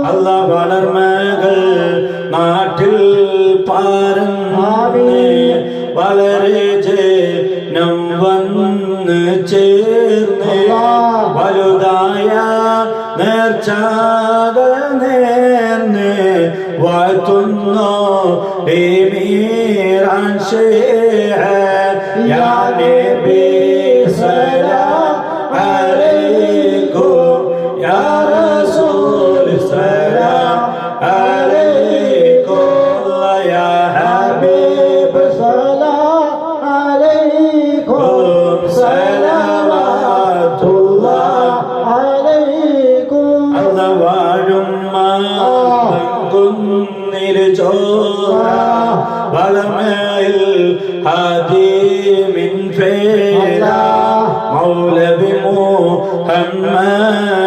Allah വളർമകൾ നാട്ടിൽ പാരന്ന് വളരെ ജനം വന്ന് ചേർന്ന് വലുതായ നേർച്ചകൾ നേർന്ന് വാഴ്ത്തുന്നു മീറാൻ യാ നബി സലാം അലൈക്കും യാ റസൂൽ സലാം അലൈക്കും യാ ഹബീബ് സലാം അലൈക്കും സലവാത്തുല്ലാഹ് അലൈക്കും അല്ലാഹ് വാഴും കുന്നിരുചോര വളമയിൽ ഹദീമിൻ ഫേല മൗലവി മുഹമ്മദ്